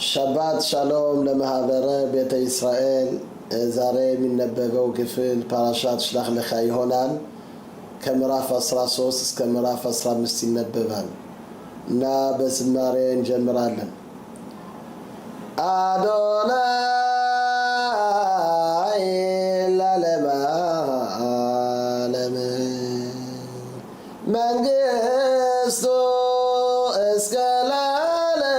ሻባት ሻሎም ለማህበረ ቤተ እስራኤል ዛሬ የሚነበበው ክፍል ፓራሻት ሽላህ ለኻ ይሆናል ከምዕራፍ 13 እስከ ምዕራፍ 15 ይነበባል እና በዝማሬ እንጀምራለን። አዶናይ ለዓለመ ዓለም መንግሥቱ እስከ ለዓለም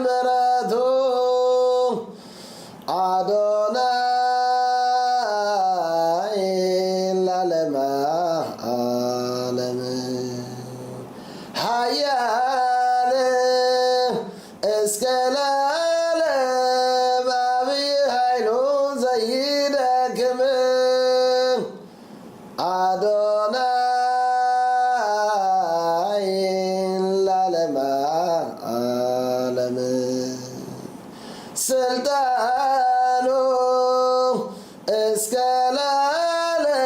ምሕረቱ አዶናይ ለዓለመ ዓለም ኃያል እስከ ለዓለም አብይ ኃይሉ ዘይደክም አዶናይ ለዓለመ ዓለም ስልጣኑ እስከ ለዓለም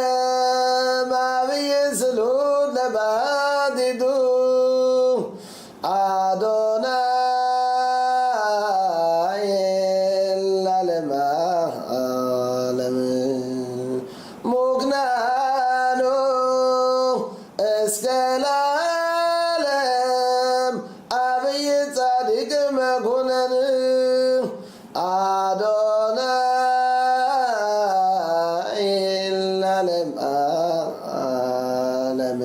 አብይ ስሉጥ ለባዲዱ አዶናይ ለዓለመ ዓለም ሙግናኑ እስከ ለዓለም አብይ ጻድቅ መኮንን አዶናይ ለዓለመ ዓለም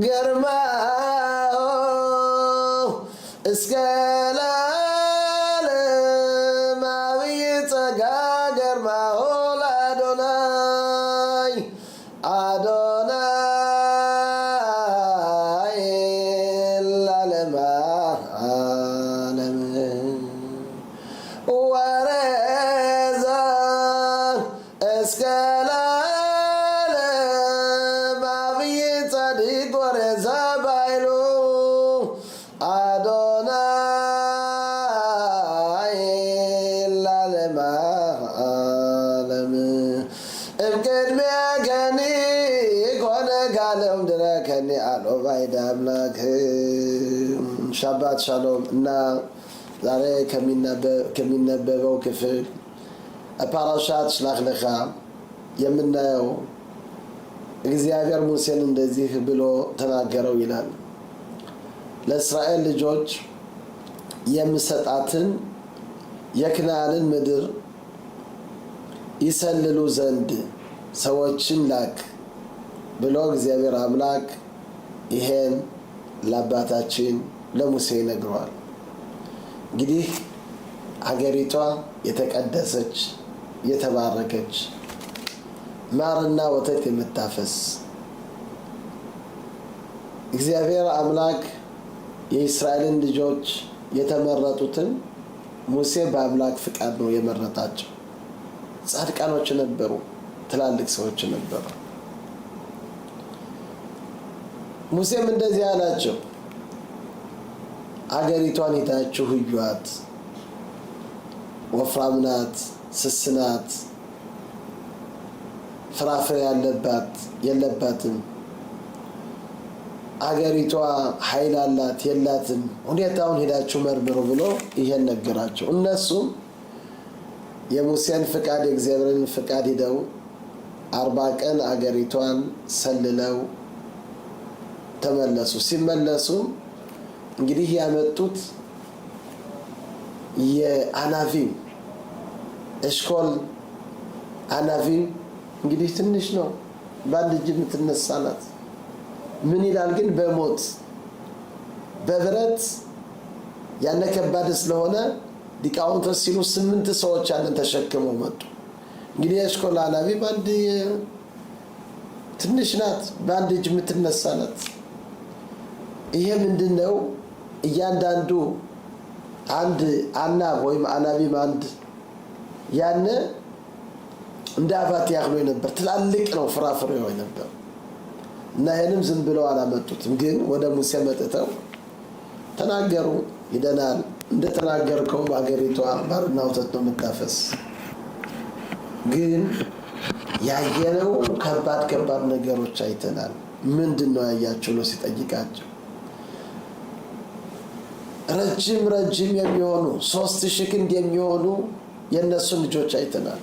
ግርማው እስከ ለዓለም አብይ ጸጋ ግርማው ለአዶናይ አዶናይ ለዓለመ ዓለም ወረዛ እስከ ለዓለም አብይ ጻድቅ ወረዛ ባይሉ አዶናይ ለዓለመ ዓለም እምቅድሚያ ከኒ ኮነ ካለም ድረከኒ አሎ ባይዳ አምላክ ሻባት ሻሎም እና ዛሬ ከሚነበበው ክፍል ፓራሻት ሽላህ ለኻ የምናየው እግዚአብሔር ሙሴን እንደዚህ ብሎ ተናገረው ይላል። ለእስራኤል ልጆች የምሰጣትን የክናንን ምድር ይሰልሉ ዘንድ ሰዎችን ላክ ብሎ እግዚአብሔር አምላክ ይሄን ለአባታችን ለሙሴ ነግሯል። እንግዲህ ሀገሪቷ የተቀደሰች የተባረከች ማርና ወተት የምታፈስ እግዚአብሔር አምላክ የእስራኤልን ልጆች የተመረጡትን ሙሴ በአምላክ ፍቃድ ነው የመረጣቸው። ጻድቃኖች ነበሩ፣ ትላልቅ ሰዎች ነበሩ። ሙሴም እንደዚህ አላቸው፣ አገሪቷን ሄዳችሁ እዩአት፣ ወፍራም ናት፣ ስስ ናት፣ ፍራፍሬ የለባትም። አገሪቷ ኃይል አላት የላትም፣ ሁኔታውን ሄዳችሁ መርምሩ ብሎ ይሄን ነገራቸው። እነሱም የሙሴን ፍቃድ የእግዚአብሔርን ፍቃድ ሄደው 40 ቀን አገሪቷን ሰልለው ተመለሱ። ሲመለሱ እንግዲህ ያመጡት የአናቪም እሽኮል አናቪም እንግዲህ ትንሽ ነው፣ በአንድ እጅ የምትነሳ ናት። ምን ይላል ግን በሞት በብረት ያነ ከባድ ስለሆነ ሊቃውንቶች ሲሉ 8 ሰዎች ያንን ተሸክመው መጡ። እንግዲህ የእሽኮል አናቪም አንድ ትንሽ ናት፣ በአንድ እጅ የምትነሳ ናት። ይሄ ምንድነው? እያንዳንዱ አንድ አናብ ወይም አናቢም አንድ ያነ እንደ አባት ያህሉ ነበር፣ ትላልቅ ነው ፍራፍሬው ነበር። እና ይሄንም ዝም ብለው አላመጡትም፣ ግን ወደ ሙሴ መጥተው ተናገሩ። ይደናል እንደተናገርከው አገሪቷ ማርና ወተት ነው የምታፈስ፣ ግን ያየነው ከባድ ነገሮች አይተናል። ምንድነው ያያችሁ ነው ሲጠይቃቸው፣ ረጅም የሚሆኑ 3000 ክንድ የሚሆኑ የነሱን ልጆች አይተናል።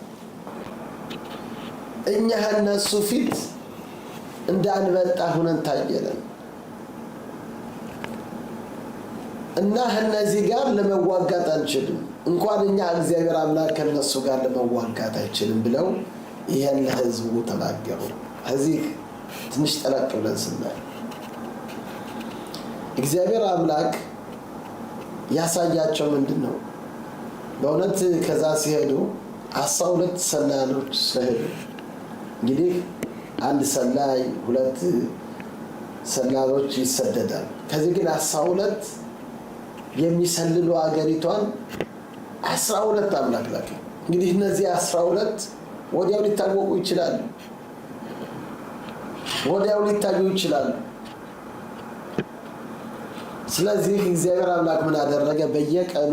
እኛ እነሱ ፊት እንዳንበጣ ሆነን ታየለን እና እነዚህ ጋር ለመዋጋት አንችልም፣ እንኳን እኛ እግዚአብሔር አምላክ ከነሱ ጋር ለመዋጋት አይችልም ብለው ይሄን ለሕዝቡ ተናገሩ። እዚህ ትንሽ ጠለቅ ብለን ስናይ እግዚአብሔር አምላክ ያሳያቸው ምንድነው? በእውነት ከዛ ሲሄዱ 12 ሰላዮች ሲሄዱ እንግዲህ አንድ ሰላይ 2 ሰላዮች ይሰደዳል። ከዚህ ግን 12 የሚሰልሉ አገሪቷን 12 አምላክ ላከ። እንግዲህ እነዚህ 12 ወዲያው ሊታወቁ ይችላሉ፣ ወዲያው ሊታዩ ይችላሉ። ስለዚህ እግዚአብሔር አምላክ ምን አደረገ? በየቀኑ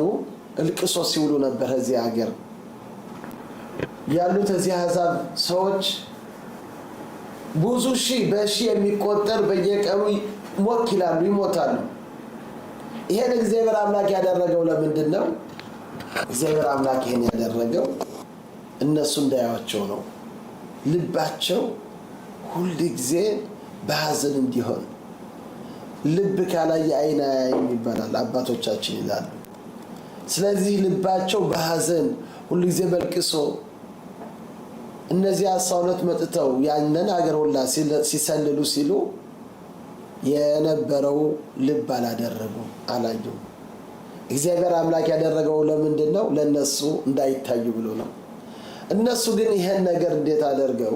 እልቅሶ ሲውሉ ነበር። እዚህ ሀገር ያሉት እዚህ አሕዛብ ሰዎች ብዙ በሺህ የሚቆጠር በየቀኑ ሞት ይላሉ፣ ይሞታሉ። ይሄን እግዚአብሔር አምላክ ያደረገው ለምንድን ነው? እግዚአብሔር አምላክ ይሄን ያደረገው እነሱ እንዳያቸው ነው። ልባቸው ሁል ጊዜ በሐዘን እንዲሆን፣ ልብ ካላየ ዓይን አያይም ይባላል አባቶቻችን ይላሉ። ስለዚህ ልባቸው በሐዘን ሁል ጊዜ በልቅሶ እነዚህ 12 መጥተው ያንን ሀገር ሁላ ሲሰልሉ ሲሉ የነበረው ልብ አላደረጉም፣ አላዩም። እግዚአብሔር አምላክ ያደረገው ለምንድን ነው? ለነሱ እንዳይታዩ ብሎ ነው። እነሱ ግን ይሄን ነገር እንዴት አደርገው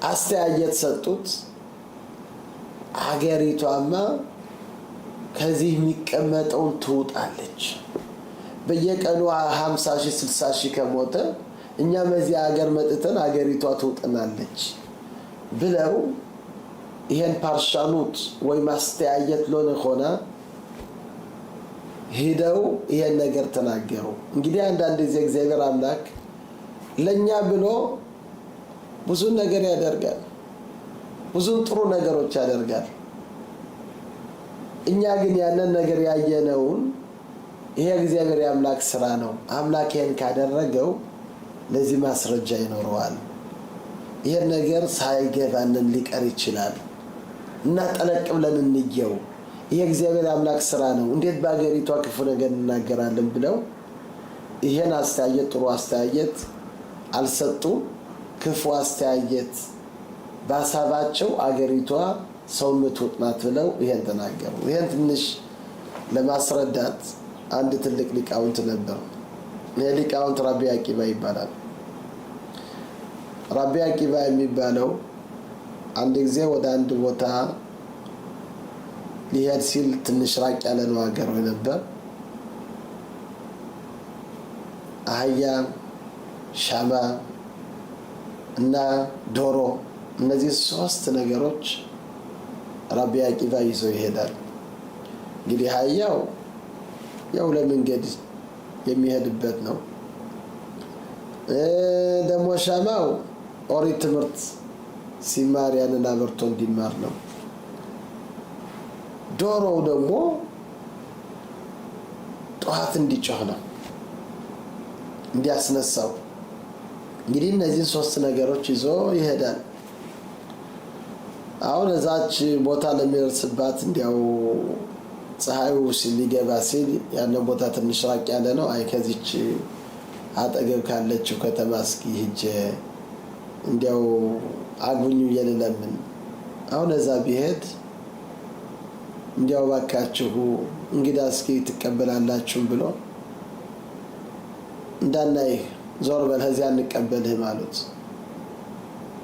አስተያየት ሰጡት? ሀገሪቷማ ከዚህ የሚቀመጠውን ትውጣለች፣ በየቀኑ 50,000 60,000 ከሞተ እኛም እዚህ ሀገር መጥተን ሀገሪቷ ትውጠናለች ብለው ይሄን ፓርሻኑት ወይ ማስተያየት ሎነ ሆነ ሄደው ይሄን ነገር ተናገሩ። እንግዲህ አንዳንድ ጊዜ እግዚአብሔር አምላክ ለኛ ብሎ ብዙ ነገር ያደርጋል፣ ብዙ ጥሩ ነገሮች ያደርጋል። እኛ ግን ያንን ነገር ያየነውን ይሄ እግዚአብሔር የአምላክ ስራ ነው፣ አምላክ ይሄን ካደረገው ለዚህ ማስረጃ ይኖረዋል፣ ይሄን ነገር ሳይገባንን ሊቀር ይችላል እና ጠለቅ ብለን እንየው፣ ይሄ እግዚአብሔር አምላክ ስራ ነው፣ እንዴት በአገሪቷ ክፉ ነገር እናገራለን ብለው ይሄን አስተያየት ጥሩ አስተያየት አልሰጡም። ክፉ አስተያየት በሀሳባቸው አገሪቷ ሰው የምትውጥ ናት ብለው ይሄን ተናገሩ። ይሄን ትንሽ ለማስረዳት አንድ ትልቅ ሊቃውንት ነበር። ይሄ ሊቃውንት ራቢ አቂባ ይባላል። ራቢ አቂባ የሚባለው አንድ ጊዜ ወደ አንድ ቦታ ሊሄድ ሲል ትንሽ ራቅ ያለ ነው ሀገሩ ነበር። አህያ፣ ሻማ እና ዶሮ፣ እነዚህ 3 ነገሮች ራቢ አቂባ ይዞ ይሄዳል። እንግዲህ አህያው ያው ለመንገድ የሚሄድበት ነው። ደግሞ ሻማው ኦሪት ትምህርት ሲማር ያንን አበርቶ እንዲማር ነው። ዶሮው ደግሞ ጠዋት እንዲጮህ ነው፣ እንዲያስነሳው። እንግዲህ እነዚህ 3 ነገሮች ይዞ ይሄዳል። አሁን እዛች ቦታ ለሚደርስባት እንዲያው ፀሐዩ ሊገባ ሲል ያንን ቦታ ትንሽ ራቅ ያለ ነው። አይ ከዚች አጠገብ ካለችው ከተማ እስኪ ሂጄ እንዲያው አግቡኝ የለለምን አሁን እዛ ቢሄድ እንዲያው ባካችሁ እንግዳ እስኪ ትቀበላላችሁ ብሎ እንዳናይ ዞር በል ከዚያ እንቀበልህ ማለት።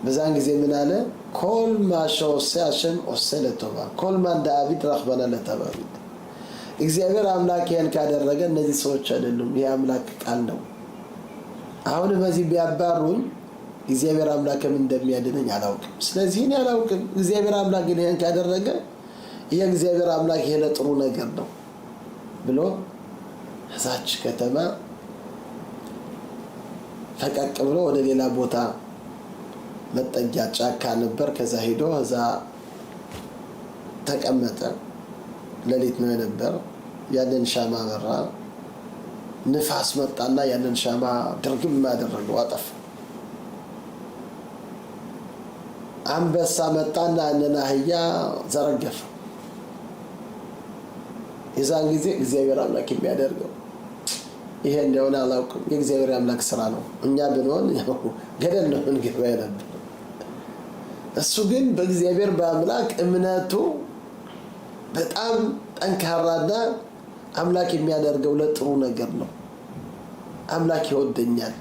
በዛን ጊዜ ምን አለ? ኮል ማሾ ሲያሸም ወሰለቶባ ኮል ማን ዳዊት ረክበና ለተባሉት እግዚአብሔር አምላክ ያን ካደረገ እነዚህ ሰዎች አይደሉም፣ ይሄ አምላክ ቃል ነው። አሁን በዚህ ቢያባሩኝ እግዚአብሔር አምላክ ምን እንደሚያድነኝ አላውቅም። ስለዚህ እኔ አላውቅም። እግዚአብሔር አምላክ ግን ያን ካደረገ ይሄ እግዚአብሔር አምላክ ይሄ ለጥሩ ነገር ነው ብሎ እዛች ከተማ ፈቀቅ ብሎ ወደ ሌላ ቦታ መጠጊያ ጫካ ነበር። ከዛ ሄዶ እዛ ተቀመጠ። ሌሊት ነው የነበረው። ያንን ሻማ በራ። ንፋስ መጣና ያንን ሻማ ድርግም አደረገው፣ አጠፋ። አንበሳ መጣና ያንን አህያ ዘረገፈ። የዛን ጊዜ እግዚአብሔር አምላክ የሚያደርገው ይሄ እንደሆነ አላውቅም። የእግዚአብሔር አምላክ ስራ ነው። እኛ ብንሆን ገደል ነው እንገባ ነበር። እሱ ግን በእግዚአብሔር በአምላክ እምነቱ በጣም ጠንካራና አምላክ የሚያደርገው ለጥሩ ነገር ነው። አምላክ ይወደኛል።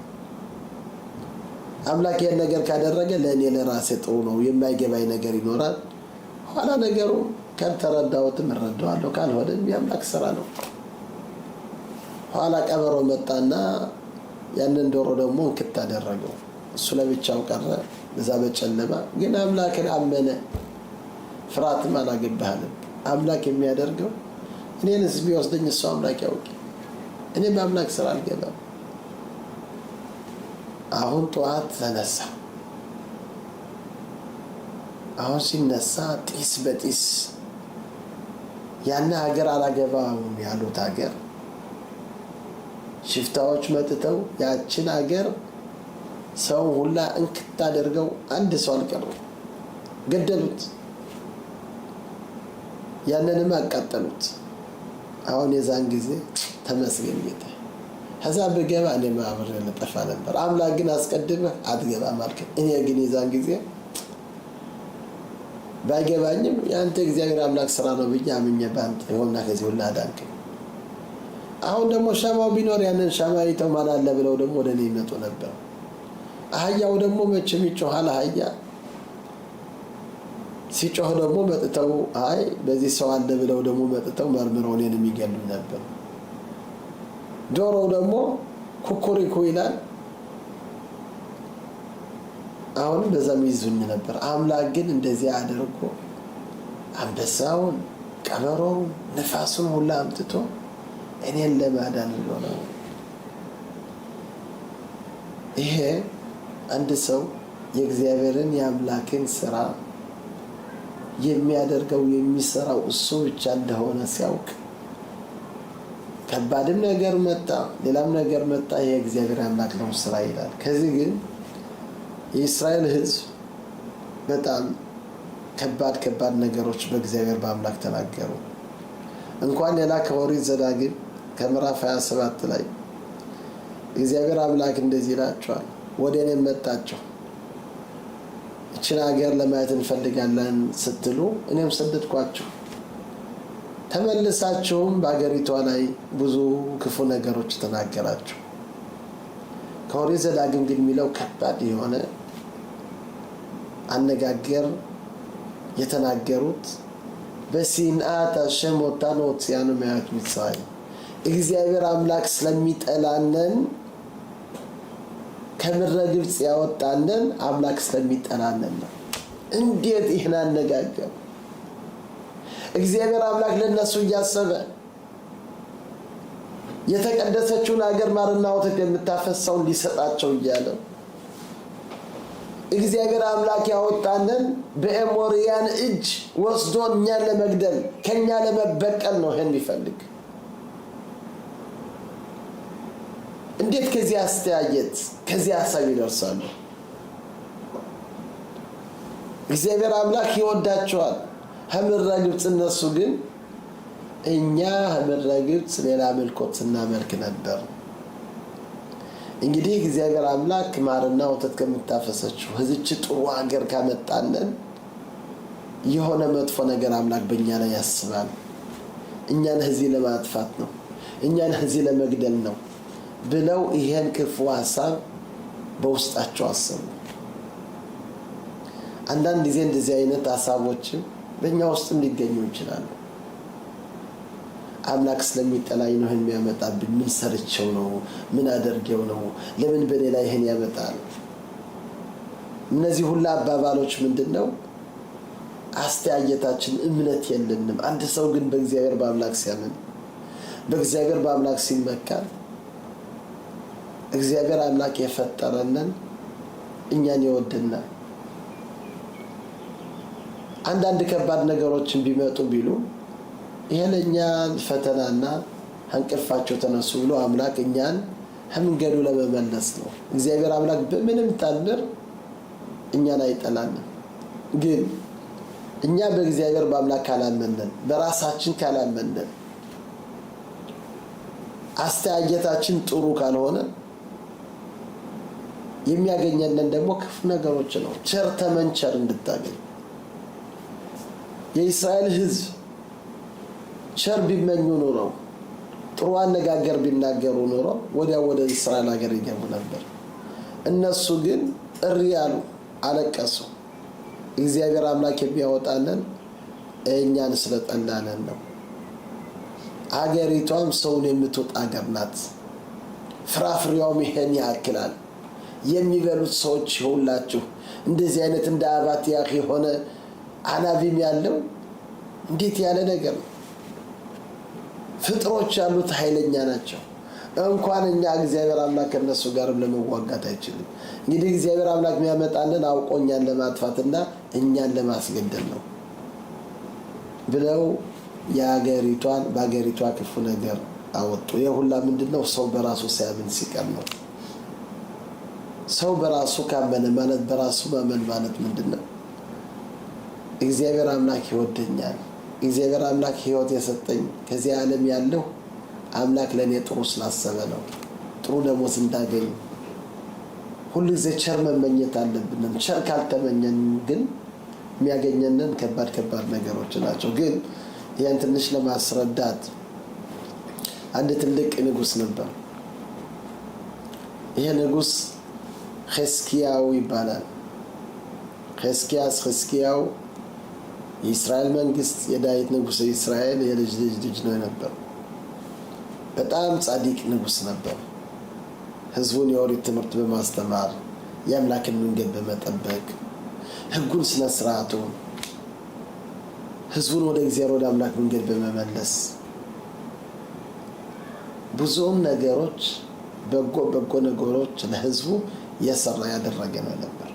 አምላክ ይሄን ነገር ካደረገ ለእኔ ለራሴ ጥሩ ነው። የማይገባኝ ነገር ይኖራል። ኋላ ነገሩ ካልተረዳሁትም እረዳዋለሁ፣ ካልሆነም የአምላክ ስራ ነው። ኋላ ቀበሮ መጣና ያንን ዶሮ ደግሞ እንክት አደረገው። እሱ ለብቻው ቀረ በዛ በጨለማ። ግን አምላክን አመነ። ፍርሃትም አላገባህም። አምላክ የሚያደርገው እኔንስ ቢወስደኝ እሱ አምላክ ያውቅ። እኔ በአምላክ ስራ አልገባም። አሁን ጠዋት ተነሳ። አሁን ሲነሳ ጢስ በጢስ ያን ሀገር አላገባም ያሉት ሀገር ሽፍታዎች መጥተው ያችን ሀገር ሰው ሁላ እንክት አድርገው አንድ ሰው አልቀረም፣ ገደሉት። ያንንም አቃጠሉት። አሁን የዛን ጊዜ ተመስገን ጌታ፣ ከዛ ብገባ እኔ ማብሬ ልጠፋ ነበር። አምላክ ግን አስቀድመህ አትገባም አልከኝ። እኔ ግን የዛን ጊዜ ባይገባኝም ያንተ እግዚአብሔር አምላክ ስራ ነው ብዬ አምኜ ባንተ ይሆንና ከዚህ ሁላ አዳንከኝ። አሁን ደግሞ ሻማው ቢኖር ያንን ሻማ አይተው ማን አለ ብለው ደግሞ ወደ እኔ ይመጡ ነበር። አህያው ደግሞ መቼም ይጮሃል። አህያ ሲጮህ ደግሞ መጥተው አይ በዚህ ሰው አለ ብለው ደግሞ መጥተው መርምረው እኔን የሚገሉ ነበር። ዶሮው ደግሞ ኩኩሪኩ ይላል። አሁን በዛም ይዙኝ ነበር። አምላክ ግን እንደዚህ አድርጎ አንበሳውን፣ ቀበሮውን፣ ነፋሱን ሁላ አምጥቶ እኔን ለማዳን ነው። ይሄ አንድ ሰው የእግዚአብሔርን የአምላክን ስራ የሚያደርገው የሚሰራው እሱ ብቻ እንደሆነ ሲያውቅ ከባድም ነገር መጣ ሌላም ነገር መጣ የእግዚአብሔር አምላክ ነው ስራ ይላል። ከዚህ ግን የእስራኤል ሕዝብ በጣም ከባድ ነገሮች በእግዚአብሔር በአምላክ ተናገሩ። እንኳን ሌላ ከኦሪት ዘዳግም ከምዕራፍ 27 ላይ እግዚአብሔር አምላክ እንደዚህ ይላቸዋል፣ ወደ እኔ መጣችሁ እችን ሀገር ለማየት እንፈልጋለን ስትሉ እኔም ሰደድኳችሁ፣ ተመልሳችሁም በአገሪቷ ላይ ብዙ ክፉ ነገሮች ተናገራችሁ። ከኦሪት ዘዳግም ግን የሚለው ከባድ የሆነ አነጋገር የተናገሩት በሲንአት አሸም ወታኖት ያኑ ማያት ምሳሌ እግዚአብሔር አምላክ ስለሚጠላነን ከምድረ ግብጽ ያወጣነን አምላክ ስለሚጠላነን ነው። እንዴት ይህን አነጋገር! እግዚአብሔር አምላክ ለነሱ እያሰበ የተቀደሰችውን ሀገር ማርና ወተት የምታፈሰው ሊሰጣቸው እያለ እግዚአብሔር አምላክ ያወጣነን በኤሞሪያን እጅ ወስዶ እኛን ለመግደል ከኛ ለመበቀል ነው ይሄን የሚፈልግ። እንዴት ከዚህ አስተያየት ከዚህ ሐሳብ ይደርሳሉ? እግዚአብሔር አምላክ ይወዳቸዋል ከምድረ ግብጽ። እነሱ ግን እኛ ከምድረ ግብጽ ሌላ አምልኮት ስናመልክ ነበር። እንግዲህ እግዚአብሔር አምላክ ማርና ወተት ከምታፈሰችው ከዚች ጥሩ ሀገር ካመጣነን የሆነ መጥፎ ነገር አምላክ በእኛ ላይ ያስባል። እኛን ከዚህ ለማጥፋት ነው፣ እኛን ከዚህ ለመግደል ነው ብለው ይሄን ክፉ ሐሳብ በውስጣቸው አሰቡ። አንዳንድ ጊዜ እንደዚህ አይነት ሐሳቦችም በእኛ ውስጥም ሊገኙ ይችላሉ። አምላክ ስለሚጠላኝ ነው ይሄን የሚያመጣብኝ፣ ምን ሰርቼው ነው፣ ምን አደርጌው ነው፣ ለምን በኔ ላይ ይሄን ያመጣል? እነዚህ ሁሉ አባባሎች ምንድነው? አስተያየታችን እምነት የለንም። አንድ ሰው ግን በእግዚአብሔር በአምላክ ሲያምን፣ በእግዚአብሔር በአምላክ ሲመካ፣ እግዚአብሔር አምላክ የፈጠረንን እኛን ይወድናል። አንዳንድ ከባድ ነገሮችን ቢመጡ ቢሉ ይሄለኛን ፈተናና አንቀፋቸው ተነሱ ብሎ አምላክ እኛን መንገዱ ለመመለስ ነው። እግዚአብሔር አምላክ በምንም ታምር እኛን አይጠላንም። ግን እኛ በእግዚአብሔር በአምላክ ካላመነን በራሳችን ካላመነን አስተያየታችን ጥሩ ካልሆነ የሚያገኘንን ደግሞ ክፉ ነገሮች ነው። ቸር ተመንቸር እንድታገኝ የእስራኤል ሕዝብ ቸር ቢመኙ ኖሮ ጥሩ አነጋገር ቢናገሩ ኖሮ ወዲያው ወደ እስራኤል ሀገር ይገቡ ነበር። እነሱ ግን እሪ ያሉ፣ አለቀሱ። እግዚአብሔር አምላክ የሚያወጣንን እኛን ስለጠላንን ነው። አገሪቷም ሰውን የምትወጣ ሀገር ናት። ፍራፍሬውም ይሄን ያክላል። የሚበሉት ሰዎች ሁላችሁ እንደዚህ አይነት እንደ አባትያህ የሆነ አናቢም ያለው እንዴት ያለ ነገር ነው። ፍጥሮች ያሉት ኃይለኛ ናቸው። እንኳን እኛ እግዚአብሔር አምላክ ከነሱ ጋርም ለመዋጋት አይችልም። እንግዲህ እግዚአብሔር አምላክ የሚያመጣንን አውቆ እኛን ለማጥፋትና እኛን ለማስገደል ነው ብለው በአገሪቷ ክፉ ነገር አወጡ። የሁላ ምንድነው? ሰው በራሱ ሲያምን ሲቀር ነው። ሰው በራሱ ካመነ ማለት በራሱ ማመን ማለት ምንድነው? እግዚአብሔር አምላክ ይወደኛል፣ እግዚአብሔር አምላክ ሕይወት የሰጠኝ ከዚህ ዓለም ያለው አምላክ ለኔ ጥሩ ስላሰበ ነው። ጥሩ ደሞዝ እንዳገኝ ሁሉ ጊዜ ቸር መመኘት አለብን። ቸር ካልተመኘን ግን የሚያገኘንን ከባድ ነገሮች ናቸው። ግን ያን ትንሽ ለማስረዳት አንድ ትልቅ ንጉስ ነበር። ይሄ ንጉስ ሕዝቅያው ይባላል። ሕዝቅያው የእስራኤል መንግስት የዳዊት ንጉስ የእስራኤል የልጅ ነው ነበር። በጣም ጻድቅ ንጉስ ነበር። ህዝቡን የኦሪት ትምህርት በማስተማር የአምላክን መንገድ በመጠበቅ ህጉን ስነ ስርዓቱን ህዝቡን ወደ እግዚአብሔር ወደ አምላክ መንገድ በመመለስ ብዙም ነገሮች በጎ ነገሮች ለህዝቡ የሰራ ያደረገ ነው ነበር።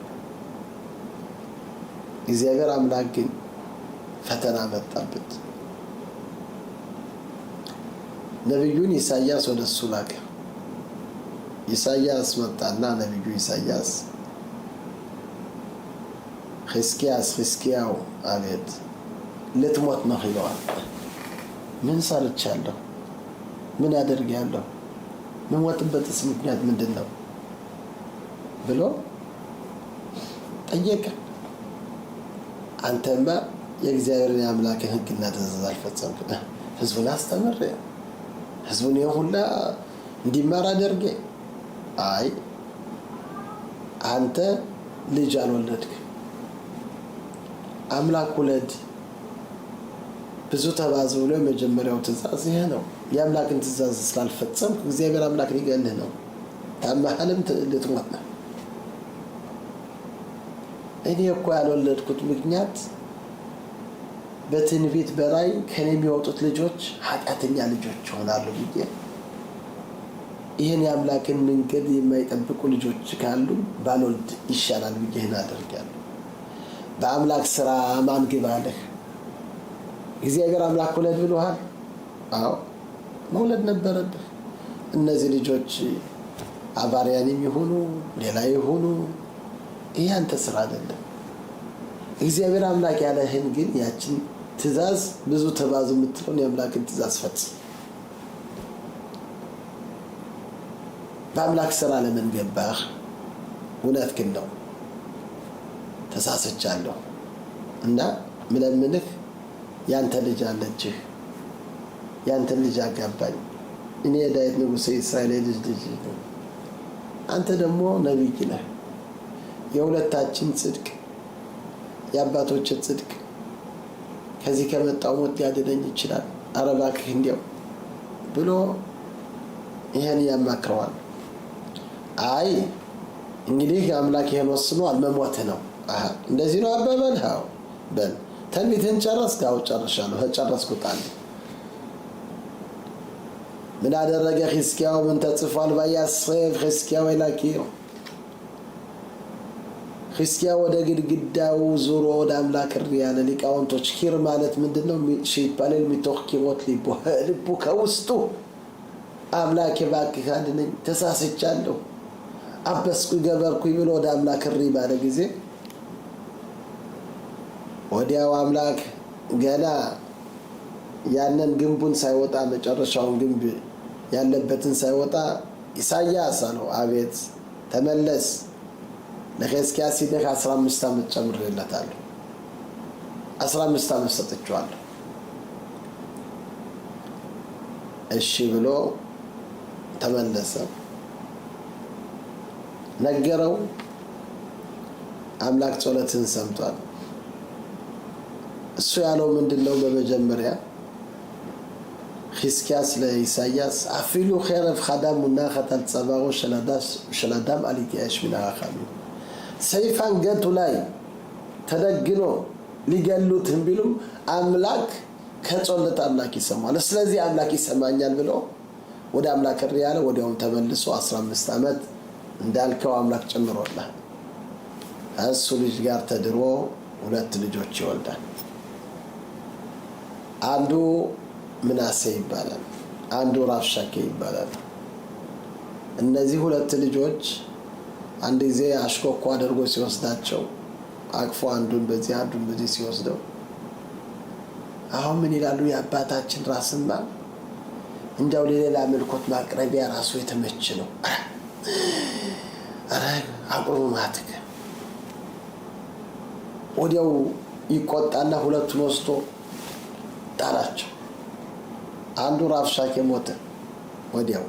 እግዚአብሔር አምላክ ግን ፈተና መጣበት። ነብዩን ኢሳይያስ ወደሱ ላከ። ኢሳይያስ መጣና ነብዩ ኢሳይያስ ሕዝቅያው አቤት ልትሞት ነው ይለዋል። ምን ሰርቻለሁ? ምን አደርጋለሁ? መሞትበትስ ምክንያት ምንድነው ብሎ ጠየቀ። አንተማ የእግዚአብሔርን አምላክን ህግና ትእዛዝ አልፈጸምክም። ህዝቡን አስተምር፣ ህዝቡን ሁላ እንዲማር አድርጌ። አይ አንተ ልጅ አልወለድክም፣ አምላክ ውለድ፣ ብዙ ተባዙ ብሎ የመጀመሪያው ትእዛዝ ይሄ ነው። የአምላክን ትእዛዝ ስላልፈጸምክ እግዚአብሔር አምላክ ሊገልህ ነው። ታመሃልም ልትሞት ነው። እኔ እኮ ያልወለድኩት ምክንያት በትንቢት በራይ ከኔ የሚወጡት ልጆች ኃጢአተኛ ልጆች ይሆናሉ ብዬ ይሄን የአምላክን መንገድ የማይጠብቁ ልጆች ካሉ ባልወልድ ይሻላል ብዬ አደርጋለሁ። በአምላክ ስራ ማን ግባለህ? እግዚአብሔር አምላክ ውለድ ብሎሃል። አዎ መውለድ ነበረብህ። እነዚህ ልጆች አባሪያንም ይሁኑ ሌላ ይሁኑ ይሄ አንተ ስራ አይደለም። እግዚአብሔር አምላክ ያለህን ግን ያችን ትእዛዝ ብዙ ተባዙ የምትለውን የአምላክን ትእዛዝ ፈጽም። በአምላክ ስራ ለምን ገባህ? እውነት ግን ነው ተሳስቻለሁ እና ምለምንህ ያንተ ልጅ አለችህ፣ ያንተ ልጅ አጋባኝ። እኔ የዳዊት ንጉሥ የእስራኤል ልጅ ነው። አንተ ደግሞ ነቢይ ነህ። የሁለታችን ጽድቅ የአባቶች ጽድቅ ከዚህ ከመጣው ሞት ሊያድነኝ ይችላል። ኧረ እባክህ እንዲያው ብሎ ይሄን ያማክረዋል። አይ እንግዲህ አምላክ ይሄን ወስኗል፣ መሞት ነው። እንደዚህ ነው አባባል። አዎ በል ትንቢትን ጨረስክ? አዎ ጨርሻለሁ። ጨረስኩት አለ። ምን አደረገ ሕዝቅያው? ምን ተጽፏል? ባያስፍ ሕዝቅያው ይላኪው ሕዝቅያ ወደ ግድግዳው ዞሮ ወደ አምላክ እሪ ያለ። ሊቃውንቶች ኪር ማለት ምንድነው? ሺፓሌል ሚቶክ ኪቦት ልቡ ከውስጡ አምላክ እባክህ አድነኝ፣ ተሳስቻለሁ፣ አበስኩ ገበርኩ ብሎ ወደ አምላክ እሪ ባለ ጊዜ ወዲያው አምላክ ገና ያንን ግንቡን ሳይወጣ መጨረሻውን ግንብ ያለበትን ሳይወጣ ኢሳያስ አለው አቤት ተመለስ፣ ለሕዝቅያስ ሲደህ 15 ዓመት ጨምሬለታለሁ፣ 15 ዓመት ሰጥቼዋለሁ። እሺ ብሎ ተመለሰ። ነገረው። አምላክ ጸሎትን ሰምቷል። እሱ ያለው ምንድነው? በመጀመሪያ ሕዝቅያስ ለኢሳያስ አፊሉ ኸረፍ ኸዳም ሙናኸት አልጸባሮ ሸላዳም አሊትያሽ ሚናኻሚ ሰይፍ አንገቱ ላይ ተደግኖ ሊገሉትም ቢሉም አምላክ ከጸሎት አምላክ ይሰማል። ስለዚህ አምላክ ይሰማኛል ብሎ ወደ አምላክ እሪ ያለ። ወዲያውም ተመልሶ 15 ዓመት እንዳልከው አምላክ ጨምሮላል። እሱ ልጅ ጋር ተድሮ 2 ልጆች ይወልዳል። አንዱ ምናሴ ይባላል፣ አንዱ ራብሻኬ ይባላል። እነዚህ 2 ልጆች አንድ ጊዜ አሽኮኮ አድርጎ ሲወስዳቸው አቅፎ አንዱን በዚህ አንዱን በዚህ ሲወስደው አሁን ምን ይላሉ? የአባታችን ራስማ እንደው ለሌላ መልኮት ማቅረቢያ ራሱ የተመቸ ነው። አረ አቁሩ ማትከ ወዲያው ይቆጣና 2ቱን ወስዶ ጣላቸው። አንዱ ራብሻኬ ሞተ ወዲያው።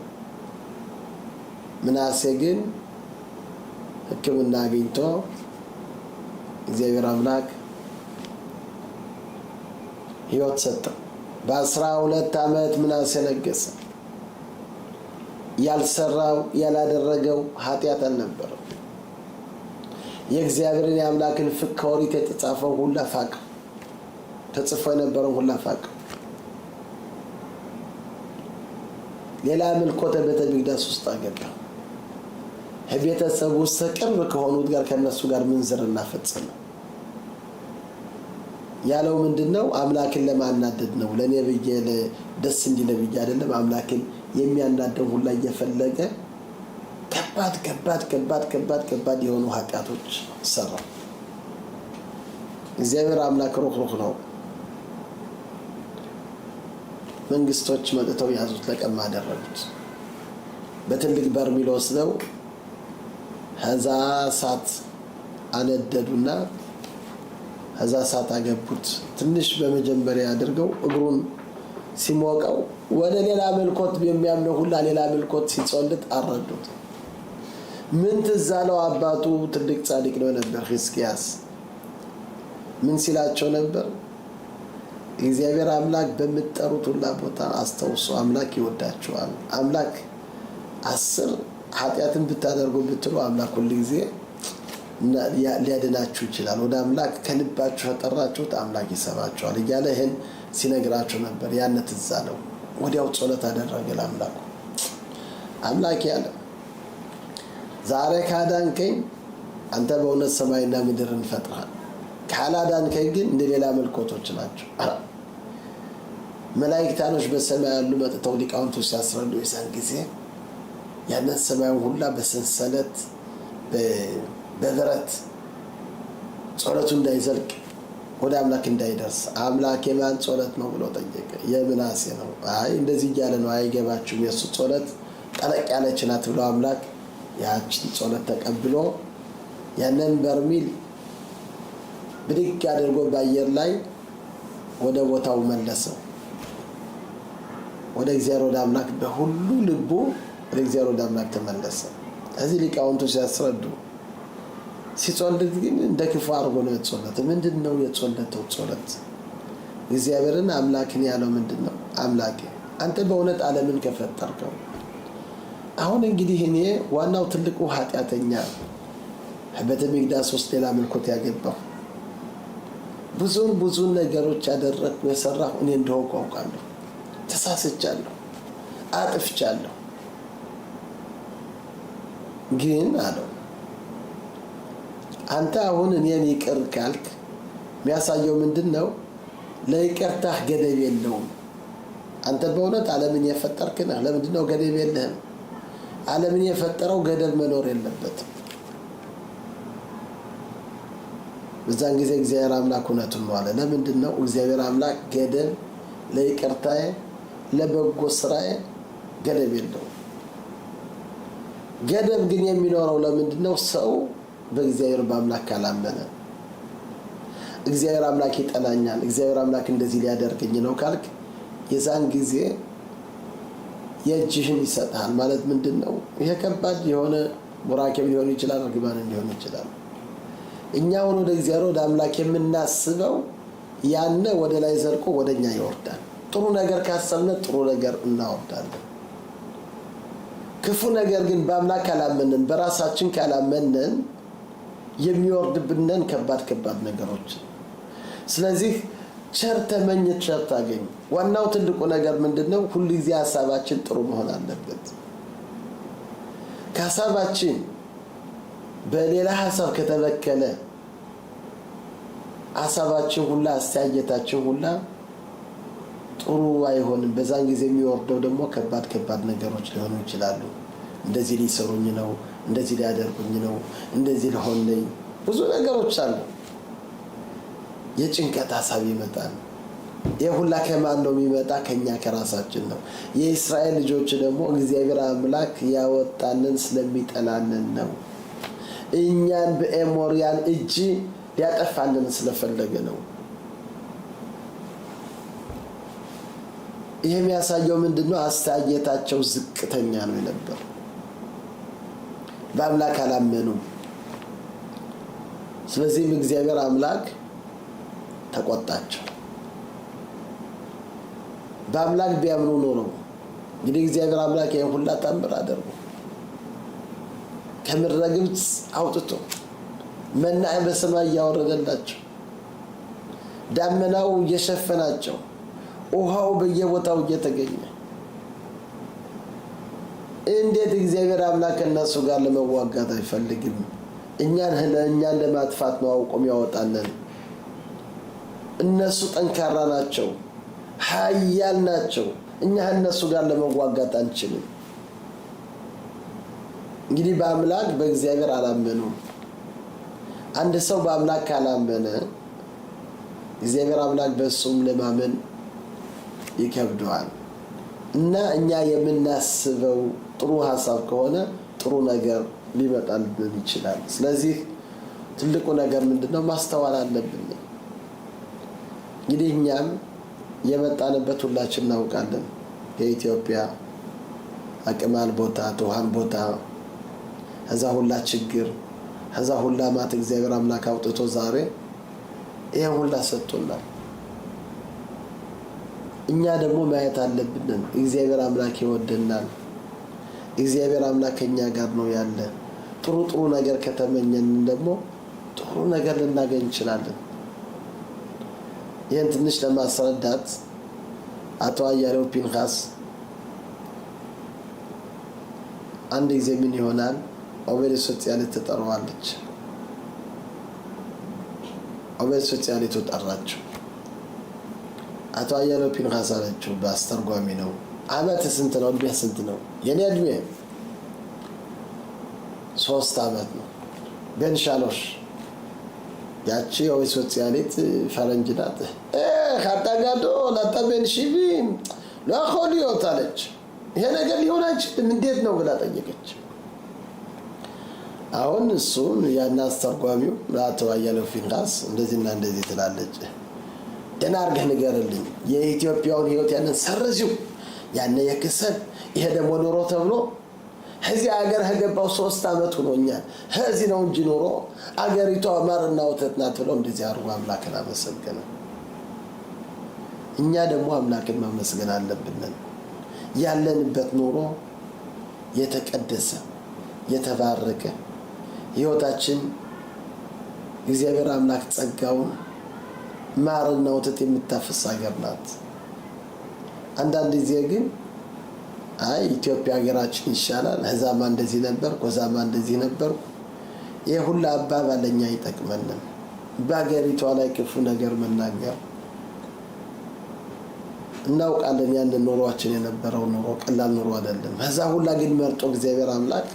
ምናሴ ግን ሕክምና አግኝቶ እግዚአብሔር አምላክ ሕይወት ሰጠው። በ12 ዓመት ምናሴ ነገሰ። ያልሰራው ያላደረገው ኃጢአት አልነበረም። የእግዚአብሔርን የአምላክን ፍቅር ከኦሪት የተጻፈው ሁላ ፋቅ፣ ተጽፎ የነበረው ሁላ ፋቅ። ሌላ ምልኮተ ቤተ መቅደስ ውስጥ አገባ። ከቤተሰብ ውስጥ ቅርብ ከሆኑት ጋር ከነሱ ጋር ምንዝርና ፈጸመ። ያለው ምንድነው? አምላክን ለማናደድ ነው። ለኔ ብዬ ደስ እንዲል ብዬ አይደለም። አምላክን የሚያናደው ሁላ እየፈለገ ከባድ የሆኑ ኃጢአቶች ሰራ። እግዚአብሔር አምላክ ሩህሩህ ነው። መንግስቶች መጥተው ያዙት፣ ለቀማ አደረጉት። በትልቅ በርሜል ወስደው ከዛ እሳት አነደዱና ከዛ እሳት አገቡት። ትንሽ በመጀመሪያ አድርገው እግሩን ሲሞቀው ወደ ሌላ መልኮት የሚያምነው ሁላ ሌላ መልኮት ሲጾልት አረዱት። ምን ትዝ አለው? አባቱ ትልቅ ጻድቅ ነው ነበር ሕዝቅያስ። ምን ሲላቸው ነበር? እግዚአብሔር አምላክ በምትጠሩት ሁላ ቦታ አስተውሱ፣ አምላክ ይወዳችኋል። አምላክ 10 ኃጢአትን ብታደርጉ ብትሉ አምላክ ሁሉ ጊዜ ሊያድናችሁ ይችላል። ወደ አምላክ ከልባችሁ ተጠራችሁት አምላክ ይሰማችኋል እያለ ይሄን ሲነግራቸው ነበር። ያን ትዝ አለው። ወዲያው ጸሎት አደረገ ለአምላኩ። አምላክ ያለ ዛሬ ካዳንከኝ አንተ በእውነት ሰማይና ምድርን ፈጥረሃል፣ ካላዳንከኝ ግን እንደ ሌላ መልኮቶች ናቸው። መላእክታኖች በሰማይ ያሉ መጥተው ሊቃውንቱ ሲያስረዱ የዛን ጊዜ ያንን ሰማዩን ሁላ በሰንሰለት በብረት ጸሎቱ እንዳይዘልቅ ወደ አምላክ እንዳይደርስ አምላክ የማን ጸሎት ነው ብሎ ጠየቀ። የምናሴ ነው። አይ እንደዚህ እያለ ነው፣ አይገባችሁም፣ የሱ ጸሎት ጠለቅ ያለች ናት ብሎ አምላክ ያችን ጸሎት ተቀብሎ ያንን በርሜል ብድግ አድርጎ በአየር ላይ ወደ ቦታው መለሰው። ወደ እግዚአብሔር ወደ አምላክ በሁሉ ልቡ ወደ እግዚአብሔር ወደ አምላክ ተመለሰ። እዚህ ሊቃውንቱ ሲያስረዱ ሲጸልይ ግን እንደ ክፉ አድርጎ ነው የጸለየው። ምንድነው የጸለየው ጸሎት? እግዚአብሔርን አምላክን ያለው ምንድነው? አምላኬ አንተ በእውነት ዓለምን ከፈጠርከው አሁን እንግዲህ እኔ ዋናው ትልቁ ኃጢአተኛ በቤተ መቅደስ ውስጥ ሌላ መልኮት ያገባው ብዙ ነገሮች ያደረኩ የሰራሁ እኔ እንደሆንኩ አውቃለሁ። ተሳስቻለሁ፣ አጥፍቻለሁ። ግን አለው አንተ አሁን እኔን ይቅር ካልክ የሚያሳየው ምንድነው? ለይቅርታህ ገደብ የለውም። አንተ በእውነት ዓለምን የፈጠርክ ነህ። ለምንድነው ገደብ የለህም? ዓለምን የፈጠረው ገደብ መኖር የለበትም። በዛን ጊዜ እግዚአብሔር አምላክ እውነቱን ነው አለ። ለምንድነው እግዚአብሔር አምላክ ገደብ ለይቅርታዬ ለበጎ ስራዬ ገደብ የለውም? ገደብ ግን የሚኖረው ለምንድነው? ሰው በእግዚአብሔር በአምላክ ካላመነ እግዚአብሔር አምላክ ይጠላኛል፣ እግዚአብሔር አምላክ እንደዚህ ሊያደርገኝ ነው ካልክ የዛን ጊዜ የእጅህን ይሰጣል ማለት ምንድነው? ይሄ ከባድ የሆነ ቡራኬም ሊሆን ይችላል፣ እርግማን ሊሆን ይችላል። እኛውን ወደ እግዚአብሔር ወደ አምላክ የምናስበው ያነ ወደ ላይ ዘልቆ ወደኛ ይወርዳል። ጥሩ ነገር ካሰብነ ጥሩ ነገር እናወርዳለን። ክፉ ነገር ግን በአምላክ ካላመንን በራሳችን ካላመንን የሚወርድብንን ከባድ ነገሮች። ስለዚህ ቸር ተመኝ ቸር ታገኝ። ዋናው ትልቁ ነገር ምንድነው? ሁሉ ጊዜ ሐሳባችን ጥሩ መሆን አለበት። ከሐሳባችን በሌላ ሐሳብ ከተበከለ ሐሳባችን ሁላ አስተያየታችን ሁላ ጥሩ አይሆንም። በዛን ጊዜ የሚወርደው ደግሞ ከባድ ነገሮች ሊሆኑ ይችላሉ። እንደዚህ ሊሰሩኝ ነው፣ እንደዚህ ሊያደርጉኝ ነው፣ እንደዚህ ሊሆን ነው፣ ብዙ ነገሮች አሉ። የጭንቀት ሐሳብ ይመጣል። የሁላ ከማን ነው የሚመጣ? ከኛ ከራሳችን ነው። የእስራኤል ልጆች ደግሞ እግዚአብሔር አምላክ ያወጣንን ስለሚጠላንን ነው። እኛን በኤሞሪያን እጅ ሊያጠፋልን ስለፈለገ ነው። ይሄ የሚያሳየው ምንድነው? አስተያየታቸው ዝቅተኛ ነው የነበረው። በአምላክ አላመኑም። ስለዚህም እግዚአብሔር አምላክ ተቆጣቸው። በአምላክ ቢያምኑ ኖሮ እንግዲህ እግዚአብሔር አምላክ ይሄን ሁላ ተአምር አደረገ። ከምድረ ግብፅ አውጥቶ መና በሰማይ ያወረደላቸው፣ ዳመናው እየሸፈናቸው፣ ውሃው በየቦታው እየተገኘ እንዴት እግዚአብሔር አምላክ እነሱ ጋር ለመዋጋት አይፈልግም? እኛን ለማጥፋት ነው አውቆም ያወጣልን። እነሱ ጠንካራ ናቸው፣ ኃያል ናቸው። እኛ እነሱ ጋር ለመዋጋት አንችልም። እንግዲህ በአምላክ በእግዚአብሔር አላመኑም። አንድ ሰው በአምላክ ካላመነ እግዚአብሔር አምላክ በሱም ለማመን ይከብደዋል። እና እኛ የምናስበው ጥሩ ሐሳብ ከሆነ ጥሩ ነገር ሊመጣልን ይችላል። ስለዚህ ትልቁ ነገር ምንድነው? ማስተዋል አለብን። እንግዲህ እኛም የመጣንበት ሁላችን እናውቃለን። የኢትዮጵያ አቅማል ቦታ ተውሃን ቦታ እዛ ሁላ ችግር እዛ ሁላ ማት እግዚአብሔር አምላክ አውጥቶ ዛሬ ይሄ ሁላ ሰጥቶናል። እኛ ደግሞ ማየት አለብን። እግዚአብሔር አምላክ ይወደናል። እግዚአብሔር አምላክ ከኛ ጋር ነው ያለ። ጥሩ ነገር ከተመኘን ደግሞ ጥሩ ነገር ልናገኝ እንችላለን። ይህን ትንሽ ለማስረዳት አቶ አያሌው ፒንካስ አንድ ጊዜ ምን ይሆናል ኦቤል ሶሲያሊት ተጠራዋለች። ኦቤል ሶሲያሊት ተጠራችው። አቶ አያሌው ፒንካስ አለችው፣ በአስተርጓሚ ነው። አመት ስንት ነው? እድሜ ስንት ነው? የኔ እድሜ 3 አመት ነው። ቤንሻሎሽ ያቺ ኦቤል ሶሲያሊት ፈረንጅ ናት። ካታጋዶ ለተቤንሺቪም ለኾሊዮት አለች። ይሄ ነገር ሊሆን አይችልም እንዴት ነው ብላ ጠየቀች። አሁን እሱም ያን አስተርጓሚው አቶ አያሌው ፒንካስ እንደዚህና እንደዚህ ትላለች። ደህና አድርገህ ንገርልኝ፣ የኢትዮጵያውን ህይወት ያንን ሰርዚው ያነ የክሰል ይሄ ደግሞ ኑሮ ተብሎ እዚህ ሀገር ከገባው 3 አመት ሆኖኛል። እዚህ ነው እንጂ ኑሮ አገሪቷ ማርና ወተት ናት ብለው እንደዚህ አርጎ አምላክን አመሰገነ። እኛ ደግሞ አምላክን ማመስገን አለብን። ያለንበት ኑሮ የተቀደሰ የተባረከ ህይወታችን እግዚአብሔር አምላክ ጸጋውን ማርና ወተት የምታፈስ ሀገር ናት። አንዳንድ ጊዜ ግን አይ ኢትዮጵያ ሀገራችን ይሻላል፣ እዛማ እንደዚህ ነበር፣ ኮዛማ እንደዚህ ነበር፣ የሁላ አባባለኛ ይጠቅመናል። በአገሪቷ ላይ ክፉ ነገር መናገር እናውቃለን። ያን ኑሯችን የነበረው ኑሮ ቀላል ኑሮ አይደለም። ከዛ ሁላ ግን መርጦ እግዚአብሔር አምላክ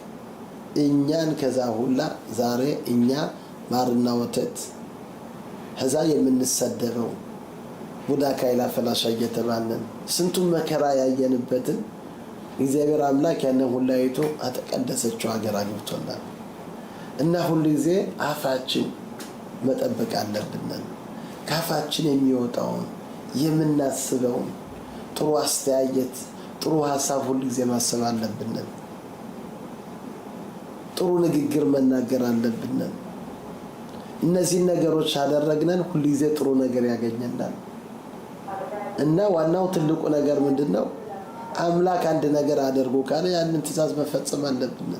እኛን ከዛ ሁላ ዛሬ እኛ ማርና ወተት ከዛ የምንሰደበው ቡዳካ ይላ ፈላሻ እየተባልን ስንቱን መከራ ያየንበትን እግዚአብሔር አምላክ ያንን ሁላ አይቶ አተቀደሰችው ሀገር አግብቶናል። እና ሁሉ ጊዜ አፋችን መጠበቅ አለብን። ካፋችን የሚወጣውን የምናስበውን ጥሩ አስተያየት ጥሩ ሐሳብ ሁሉ ጊዜ ማሰብ አለብን። ጥሩ ንግግር መናገር አለብን። እነዚህ ነገሮች አደረግነን ሁሉ ጊዜ ጥሩ ነገር ያገኘናል። እና ዋናው ትልቁ ነገር ምንድነው? አምላክ አንድ ነገር አድርጎ ካለ ያንን ትእዛዝ መፈጸም አለብን።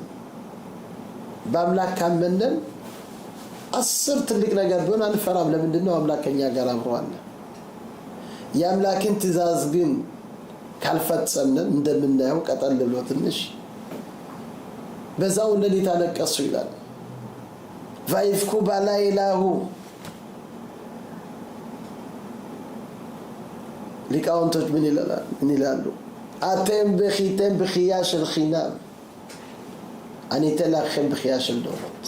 በአምላክ ካመንን 10 ትልቅ ነገር ቢሆን አንፈራም። ለምንድነው? አምላክ ከኛ ጋር አብሮአል። የአምላክን ትእዛዝ ግን ካልፈጸምን እንደምናየው ቀጠል ብሎ ትንሽ በዛው ለሊት አለቀሱ ይላል። ቫይፍኩ ባላይላሁ ሊቃውንቶች ምን ይላሉ? አተም በኺተም በኺያ של חינם אני אתן לכם בחייה של דורות።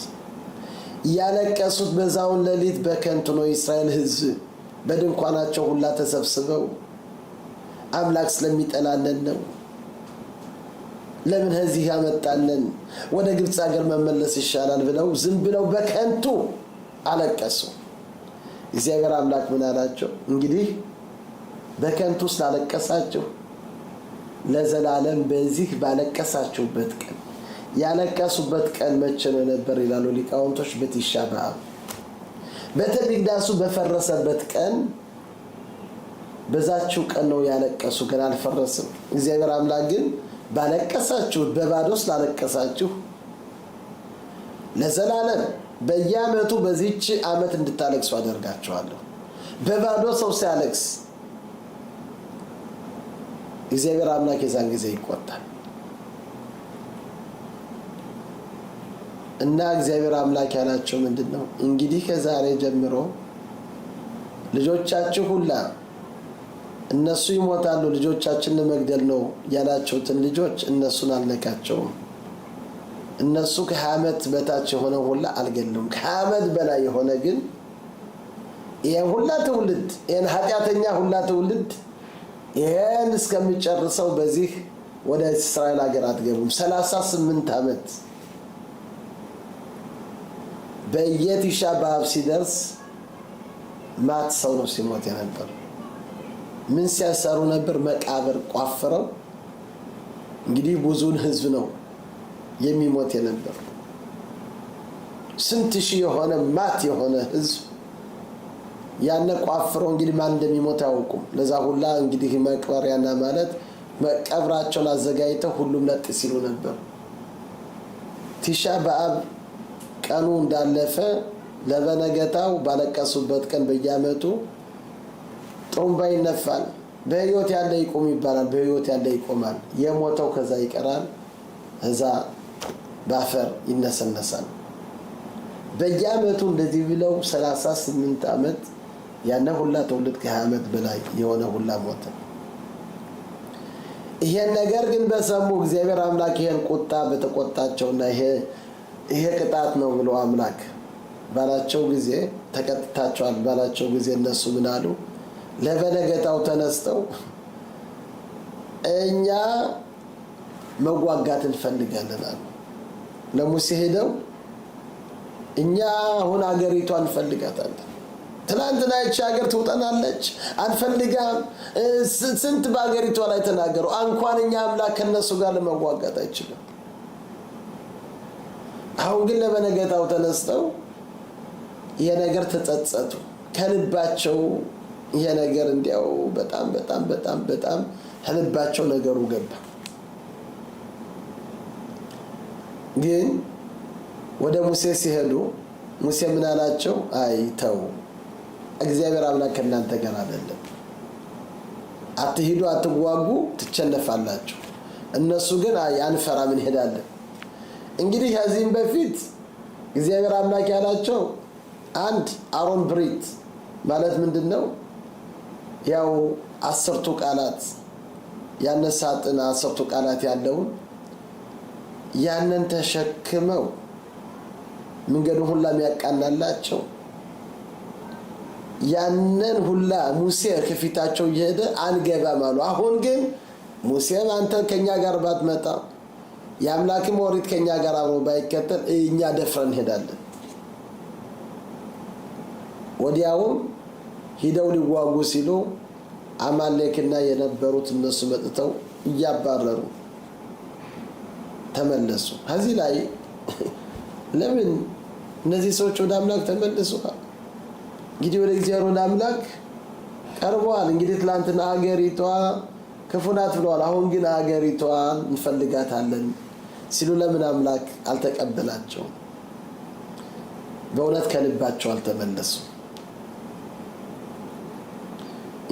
ያለቀሱት በዛውን ለሊት በከንቱ ነው። እስራኤል ህዝብ በድንኳናቸው ሁላ ተሰብስበው አምላክ ስለሚጠላነን ነው። ለምን ከዚህ ያመጣነን ወደ ግብጽ ሀገር መመለስ ይሻላል ብለው ዝም ብለው በከንቱ አለቀሱ። እግዚአብሔር አምላክ ምን አላቸው? እንግዲህ በከንቱ ስላለቀሳችሁ ለዘላለም በዚህ ባለቀሳችሁበት ቀን ያለቀሱበት ቀን መቼ ነው ነበር ይላሉ ሊቃውንቶች? በቲሻ በአብ በተቢግዳሱ በፈረሰበት ቀን በዛችሁ ቀን ነው ያለቀሱ። ግን አልፈረሰም። እግዚአብሔር አምላክ ግን ባለቀሳችሁ በባዶ ስላለቀሳችሁ ለዘላለም በየዓመቱ በዚህች ዓመት እንድታለቅሱ አደርጋችኋለሁ። በባዶ ሰው ሲያለቅስ እግዚአብሔር አምላክ የዛን ጊዜ ይቆጣል። እና እግዚአብሔር አምላክ ያላቸው ምንድነው? እንግዲህ ከዛሬ ጀምሮ ልጆቻችሁ ሁላ እነሱ ይሞታሉ ልጆቻችንን መግደል ነው ያላችሁትን ልጆች እነሱን አልነካቸውም። እነሱ ከ20 ዓመት በታች የሆነ ሁላ አልገለውም። ከ20 ዓመት በላይ የሆነ ግን ይሄን ሁላ ትውልድ ይሄን ኃጢያተኛ ሁላ ትውልድ ይሄን እስከሚጨርሰው በዚህ ወደ እስራኤል ሀገር አትገቡም። 38 ዓመት በየቲሻ በአብ ሲደርስ ማት ሰው ነው ሲሞት የነበር። ምን ሲያሰሩ ነበር? መቃብር ቆፍረው። እንግዲህ ብዙውን ህዝብ ነው የሚሞት የነበር። ስንት ሺህ የሆነ ማት የሆነ ህዝብ ያነ ቆፍረው እንግዲህ ማን እንደሚሞት ያውቁም። ለዛ ሁላ እንግዲህ መቅበሪያና ማለት መቀብራቸውን አዘጋጅተው ሁሉም ለጥ ሲሉ ነበር። ቲሻ በአብ ቀኑ እንዳለፈ ለበነገታው ባለቀሱበት ቀን በየዓመቱ ጥሩምባ ይነፋል። በህይወት ያለ ይቆም ይባላል። በህይወት ያለ ይቆማል። የሞተው ከዛ ይቀራል። እዛ ባፈር ይነሰነሳል። በየዓመቱ እንደዚህ ብለው 38 ዓመት ያነ ሁላ ትውልድ ከ20 ዓመት በላይ የሆነ ሁላ ሞተ። ይሄን ነገር ግን በሰሙ እግዚአብሔር አምላክ ይሄን ቁጣ በተቆጣቸውና ይሄ ቅጣት ነው ብሎ አምላክ ባላቸው ጊዜ ተቀጥታቸዋል ባላቸው ጊዜ እነሱ ምን አሉ? ለበነገታው ተነስተው እኛ መዋጋት እንፈልጋለን አሉ። ለሙሴ ሄደው እኛ አሁን ሀገሪቷን እንፈልጋታለን። ትናንትና ይህች ሀገር ትውጠናለች አንፈልጋም ስንት በሀገሪቷ ላይ ተናገሩ። እንኳን እኛ አምላክ ከነሱ ጋር ለመዋጋት አይችልም። አሁን ግን ለበነገታው ተነስተው የነገር ተጸጸቱ ከልባቸው። የነገር እንዲያው በጣም በጣም በጣም በጣም ከልባቸው ነገሩ ገባ። ግን ወደ ሙሴ ሲሄዱ ሙሴ ምን አላቸው? አይ ተው፣ እግዚአብሔር አምላክ ከእናንተ ጋር አይደለም። አትሂዱ፣ አትዋጉ፣ ትቸነፋላችሁ። እነሱ ግን አይ አንፈራም እንሄዳለን። እንግዲህ ከዚህም በፊት እግዚአብሔር አምላክ ያላቸው አንድ አሮን ብሪት ማለት ምንድነው? ያው 10ቱ ቃላት ያነሳጥና 10ቱ ቃላት ያለውን ያንን ተሸክመው መንገዱን ሁላ የሚያቃናላቸው ያንን ሁላ ሙሴ ከፊታቸው እየሄደ አንገባም አሉ። አሁን ግን ሙሴም አንተ ከኛ ጋር ባትመጣ የአምላክም ኦሪት ከኛ ጋር አብሮ ባይከተል እኛ ደፍረን እንሄዳለን። ወዲያውም ሂደው ሊዋጉ ሲሉ አማሌክና የነበሩት እነሱ መጥተው እያባረሩ ተመለሱ። ከዚህ ላይ ለምን እነዚህ ሰዎች ወደ አምላክ ተመለሱ? እንግዲህ ወደ እግዚአብሔር ወደ አምላክ ቀርበዋል። እንግዲህ ትላንትና አገሪቷ ክፉ ናት ብለዋል። አሁን ግን አገሪቷን እንፈልጋታለን ሲሉ ለምን አምላክ አልተቀበላቸውም? በእውነት ከልባቸው አልተመለሱ።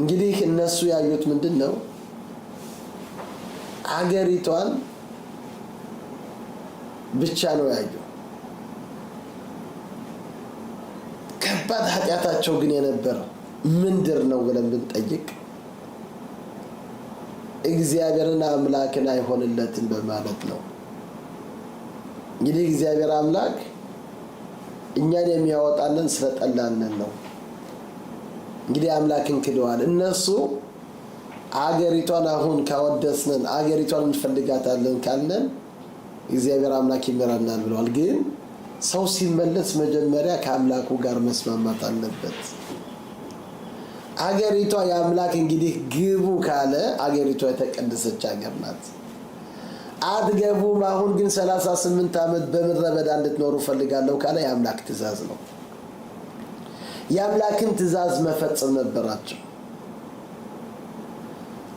እንግዲህ እነሱ ያዩት ምንድነው? አገሪቷን ብቻ ነው ያዩ። ከባድ ኃጢአታቸው ግን የነበረው ምንድር ነው ብለን ብንጠይቅ እግዚአብሔርን አምላክን አይሆንለትም በማለት ነው። እንግዲህ እግዚአብሔር አምላክ እኛን የሚያወጣንን ስለጠላንን ነው። እንግዲህ አምላክን ክደዋል። እነሱ አገሪቷን አሁን ካወደስነን አገሪቷን እንፈልጋታለን ካልነን እግዚአብሔር አምላክ ይመራናል ብለዋል። ግን ሰው ሲመለስ መጀመሪያ ከአምላኩ ጋር መስማማት አለበት። አገሪቷ የአምላክ እንግዲህ ግቡ ካለ አገሪቷ የተቀደሰች ሀገር ናት። አትገቡም አሁን ግን 38 ዓመት በምድረ በዳ እንድትኖሩ ፈልጋለሁ ካለ የአምላክ ትእዛዝ ነው። የአምላክን ትእዛዝ መፈጸም ነበራቸው።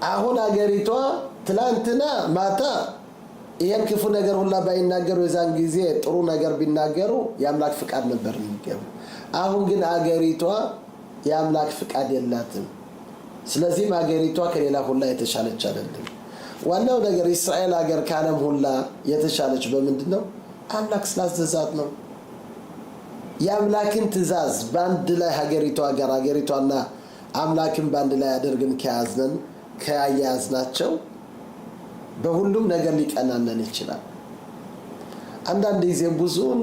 አሁን አገሪቷ ትላንትና ማታ ይሄን ክፉ ነገር ሁላ ባይናገሩ የዛን ጊዜ ጥሩ ነገር ቢናገሩ የአምላክ ፍቃድ ነበር የሚገቡ። አሁን ግን አገሪቷ የአምላክ ፍቃድ የላትም። ስለዚህ አገሪቷ ከሌላ ሁላ የተሻለች አይደለም። ዋናው ነገር እስራኤል ሀገር ካለም ሁላ የተሻለች በምንድነው? አምላክ ስላዘዛት ነው። የአምላክን ትእዛዝ በአንድ ላይ ሀገሪቷና አምላክን በአንድ ላይ አድርገን ከያዝናቸው በሁሉም ነገር ሊቀናነን ይችላል። አንዳንድ ጊዜ ብዙውን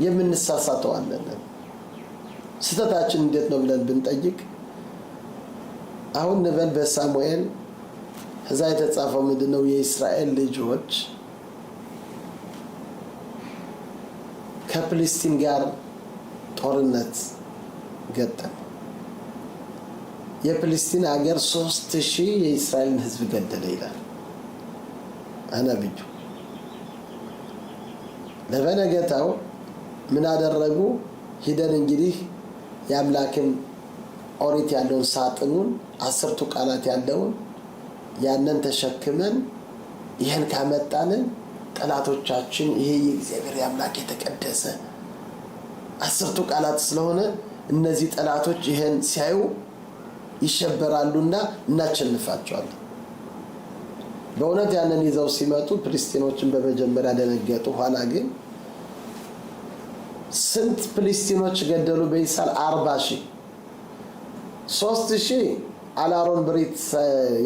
የምንሳሳተው አለን። ስህተታችን እንዴት ነው ብለን ብንጠይቅ አሁን ንበል በሳሙኤል እዛ የተጻፈው ምንድነው? የእስራኤል ልጆች ከፍልስጤም ጋር ጦርነት ገጠሙ። የፍልስጤም ሀገር 3000 የእስራኤልን ሕዝብ ገደለ ይላል ነብዩ። ለበነገታው ምን አደረጉ? ሂደን እንግዲህ የአምላክን ኦሪት ያለውን ሳጥኑን 10ቱ ቃላት ያለውን ያንን ተሸክመን ይሄን ካመጣንን ጠላቶቻችን ይሄ የእግዚአብሔር የአምላክ የተቀደሰ 10ቱ ቃላት ስለሆነ እነዚህ ጠላቶች ይሄን ሲያዩ ይሸበራሉና እናቸንፋቸዋለን። በእውነት ያንን ይዘው ሲመጡ ፍልስጤሞችን በመጀመሪያ ደነገጡ። ኋላ ግን ስንት ፍልስጤሞች ገደሉ? በይሳል 40,000 3,000 አላሮን ብሪት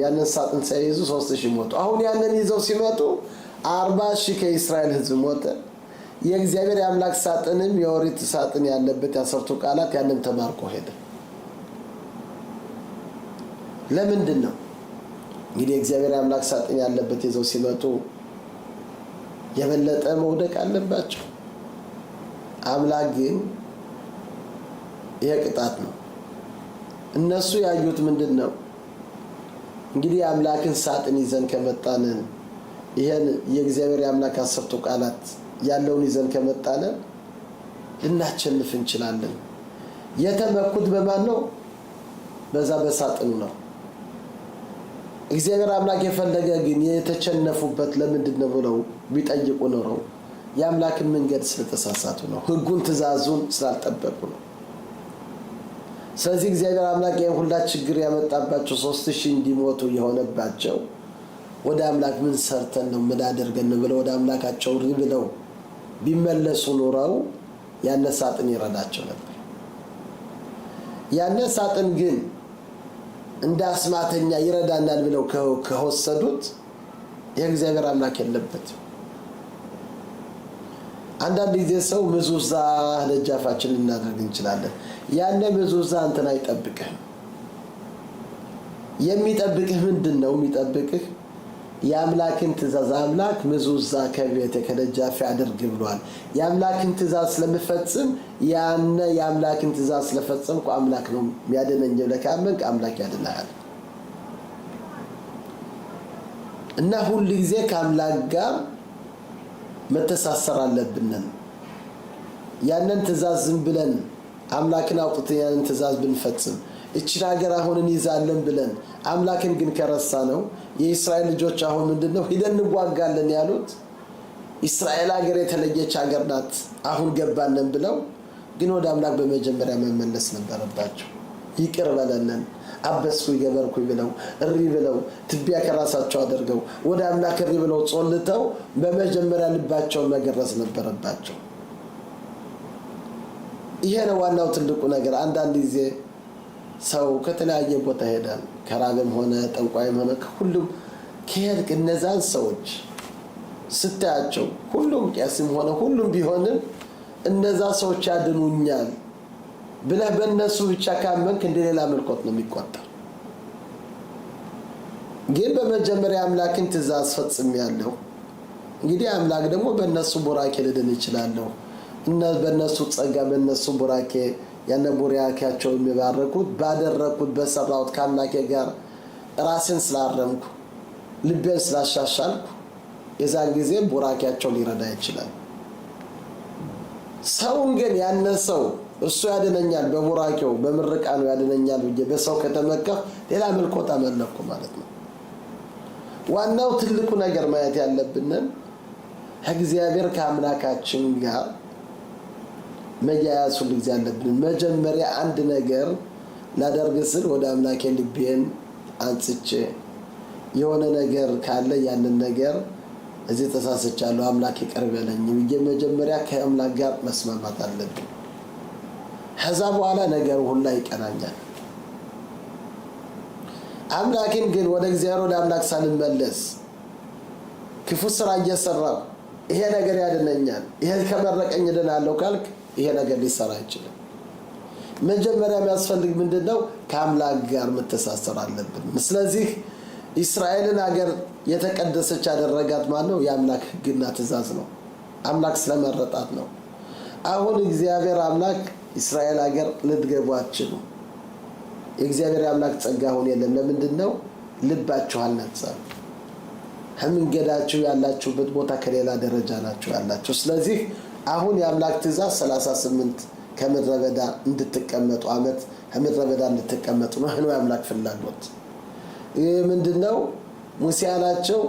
ያንን ሳጥን ሳይዙ 3,000 ሞቱ። አሁን ያንን ይዘው ሲመጡ 40,000 ከእስራኤል ሕዝብ ሞተ። የእግዚአብሔር የአምላክ ሳጥንም የኦሪት ሳጥን ያለበት 10ቱ ቃላት ያንን ተማርኮ ሄደ። ለምንድን ነው? እንግዲህ እግዚአብሔር የአምላክ ሳጥን ያለበት ይዘው ሲመጡ የበለጠ መውደቅ አለባቸው። አምላክ ግን የቅጣት ነው። እነሱ ያዩት ምንድነው? እንግዲህ የአምላክን ሳጥን ይዘን ከመጣን ይሄን የእግዚአብሔር የአምላክ 10ቱ ቃላት ያለውን ይዘን ከመጣን ልናቸንፍ እንችላለን። የተመኩት በማን ነው? በዛ በሳጥኑ ነው። እግዚአብሔር አምላክ የፈለገ ግን የተቸነፉበት ለምንድን ነው ብለው ቢጠይቁ ኖረው የአምላክን መንገድ ስለተሳሳቱ ነው። ሕጉን ትእዛዙን ስላልጠበቁ ነው። ስለዚህ እግዚአብሔር አምላክ የሁላ ችግር ያመጣባቸው 3,000 እንዲሞቱ የሆነባቸው ወደ አምላክ ምን ሰርተን ነው ምን አድርገን ነው ብለው ወደ አምላካቸው ብለው ቢመለሱ ኖረው ያነ ሳጥን ይረዳቸው ነበር። ያነ ሳጥን ግን እንደ አስማተኛ ይረዳናል ብለው ከወሰዱት የእግዚአብሔር አምላክ የለበትም። አንዳንድ ጊዜ ሰው ምዙዛ ለጃፋችን ልናደርግ እንችላለን። ያነ ምዙዛ እንትን አይጠብቅህም። የሚጠብቅህ ምንድነው? የሚጠብቅህ የአምላክን ትእዛዝ። አምላክ ምዙዛ ከቤት ከደጃፍ አድርግ ብሏል። የአምላክን ትእዛዝ ስለምፈጽም ያነ የአምላክን ትእዛዝ ስለፈጸምኩ አምላክ ነው የሚያድነኝ ብለህ ካመንክ አምላክ ያድናል። እና ሁሉ ጊዜ ከአምላክ ጋር መተሳሰር አለብን። ያንን ትእዛዝ ዝም ብለን አምላክን አውጥተን ያንን ትእዛዝ ብንፈጽም እቺን ሀገር አሁን እንይዛለን ብለን አምላክን ግን ከረሳ ነው። የእስራኤል ልጆች አሁን ምንድነው ሄደን እንዋጋለን ያሉት? እስራኤል ሀገር የተለየች ሀገር ናት አሁን ገባለን ብለው፣ ግን ወደ አምላክ በመጀመሪያ መመለስ ነበረባቸው። ይቅር በለንን አበስኩ ይገበርኩ ብለው እሪ ብለው ትቢያ ከራሳቸው አድርገው ወደ አምላክ እሪ ብለው ጾልተው በመጀመሪያ ልባቸውን መገረዝ ነበረባቸው። ይሄ ነው ዋናው ትልቁ ነገር። አንዳንድ ጊዜ ሰው ከተለያየ ቦታ ሄዳል፣ ከራብም ሆነ ጠንቋይም ሆነ ሁሉም ከሄድክ እነዛን ሰዎች ስታያቸው ሁሉም ቄስም ሆነ ሁሉም ቢሆንም እነዛ ሰዎች ያድኑኛል ብለህ በእነሱ ብቻ ካመንክ እንደሌላ መልኮት ነው የሚቆጠር። ግን በመጀመሪያ አምላክን ትእዛዝ ፈጽሜያለሁ፣ እንግዲህ አምላክ ደግሞ በእነሱ ቡራኬ ልድን ይችላለሁ። በእነሱ ጸጋ በእነሱ ቡራኬ ያነ ቡራኬያቸው የሚባረኩት ባደረኩት በሰራሁት ከአምላኬ ጋር ራስን ስላረምኩ ልቤን ስላሻሻልኩ የዛን ጊዜ ቡራኬያቸው ሊረዳ ይችላል። ሰውን ግን ያነ ሰው እሱ ያድነኛል በቡራኬው በምርቃኑ ያድነኛል ብዬ በሰው ከተመከፍ ሌላ መልኮት አመለኩ ማለት ነው። ዋናው ትልቁ ነገር ማየት ያለብን ከእግዚአብሔር ከአምላካችን ጋር መያያዝ ሁሉ ጊዜ አለብን። መጀመሪያ አንድ ነገር ላደርግ ስል ወደ አምላኬ ልቤን አንጽቼ የሆነ ነገር ካለ ያንን ነገር እዚህ ተሳስቻለሁ አምላክ ይቅር በለኝ ብዬ መጀመሪያ ከአምላክ ጋር መስማማት አለብን። ከዛ በኋላ ነገር ሁሉ ይቀናኛል። አምላክን ግን ወደ እግዚአብሔር ወደ አምላክ ሳልመለስ ክፉ ስራ እየሰራው ይሄ ነገር ያድነኛል ይሄ ከመረቀኝ እድናለሁ ካልክ ይሄ ነገር ሊሰራ አይችልም። መጀመሪያ የሚያስፈልግ ምንድነው? ከአምላክ ጋር መተሳሰር አለብን። ስለዚህ እስራኤልን ሀገር የተቀደሰች ያደረጋት ማለት ነው የአምላክ ሕግና ትእዛዝ ነው። አምላክ ስለመረጣት ነው። አሁን እግዚአብሔር አምላክ እስራኤል ሀገር ልትገቡ አትችሉም። የእግዚአብሔር አምላክ ጸጋ አሁን የለም። ለምንድነው? ልባችሁ አልነጻም። ከመንገዳችሁ ያላችሁበት ቦታ ከሌላ ደረጃ ናችሁ ያላችሁ። ስለዚህ አሁን የአምላክ ትእዛዝ 38 ከምድረ በዳ እንድትቀመጡ አመት ከምድረ በዳ እንድትቀመጡ ነው የአምላክ ፍላጎት። ምንድነው? ሙሴ ያላቸው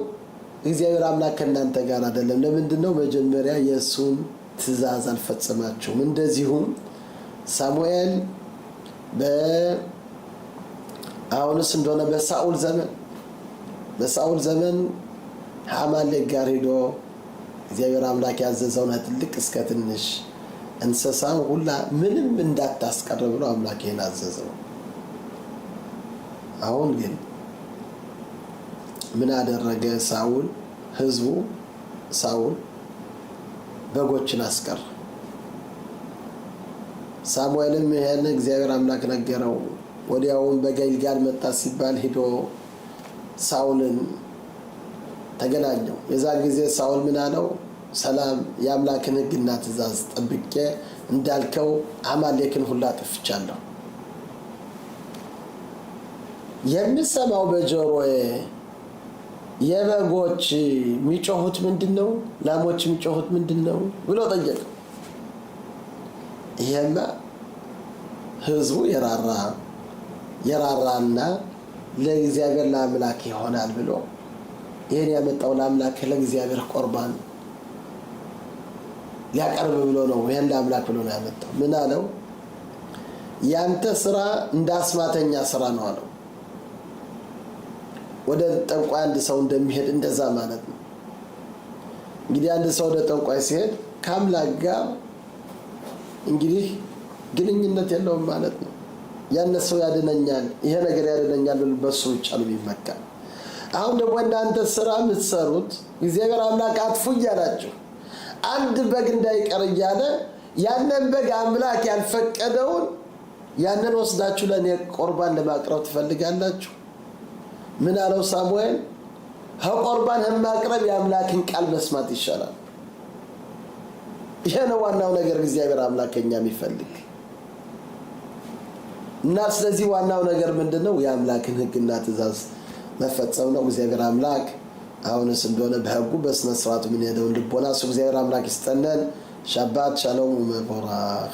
እግዚአብሔር አምላክ ከእናንተ ጋር አይደለም። ለምንድነው? መጀመሪያ የእሱን ትእዛዝ አልፈጸማችሁም። እንደዚሁም ሳሙኤል አሁንስ እንደሆነ በሳኦል ዘመን አማሌክ ጋር ሄዶ እግዚአብሔር አምላክ ያዘዘውን ትልቅ እስከ ትንሽ እንስሳን ሁላ ምንም እንዳታስቀር ብሎ አምላክ ይሄን አዘዘው። አሁን ግን ምን አደረገ ሳኦል? ህዝቡ ሳኦል በጎችን አስቀረ። ሳሙኤልም ይሄን እግዚአብሔር አምላክ ነገረው። ወዲያውም በጊልጋል መጣ ሲባል ሄዶ ሳኦልን ተገናኘው። የዛን ጊዜ ሳኦል ምን አለው? ሰላም የአምላክን ሕግና ትእዛዝ ጠብቄ እንዳልከው አማሌክን ሁላ አጥፍቻለሁ። የምሰማው በጆሮዬ የበጎች የሚጮሁት ምንድነው? ላሞች የሚጮሁት ምንድነው ብሎ ጠየቀው። ይሄማ ህዝቡ የራራና ለእግዚአብሔር ለአምላክ ይሆናል ብሎ ይሄን ያመጣው ለአምላክ ለእግዚአብሔር ቁርባን ሊያቀርብ ብሎ ነው። ይሄን ለአምላክ ብሎ ነው ያመጣው። ምን አለው? ያንተ ስራ እንደ አስማተኛ ስራ ነው አለው። ወደ ጠንቋይ አንድ ሰው እንደሚሄድ እንደዛ ማለት ነው። እንግዲህ አንድ ሰው ወደ ጠንቋይ ሲሄድ ከአምላክ ጋር እንግዲህ ግንኙነት የለውም ማለት ነው። ያን ሰው ያድነኛል ይሄ ነገር ያድነኛል በሱ ብቻ ነው የሚመካ። አሁን ደግሞ እናንተ ስራ የምትሰሩት እግዚአብሔር አምላክ አጥፉ እያላችሁ አንድ በግ እንዳይቀር እያለ ያንን በግ አምላክ ያልፈቀደውን ያንን ወስዳችሁ ለኔ ቁርባን ለማቅረብ ትፈልጋላችሁ? ምን አለው ሳሙኤል? ከቁርባን ማቅረብ የአምላክን ቃል መስማት ይሻላል። ይሄ ነው ዋናው ነገር እግዚአብሔር አምላክ ከኛ የሚፈልግ እና ስለዚህ ዋናው ነገር ምንድነው? የአምላክን ሕግና ትእዛዝ መፈጸም ነው። እግዚአብሔር አምላክ አሁንስ እንደሆነ በሕጉ በስነ ስርዓቱ ምን ሄደው ልቦና እግዚአብሔር አምላክ ይስጠነን። ሻባት ሻሎም ወመባረክ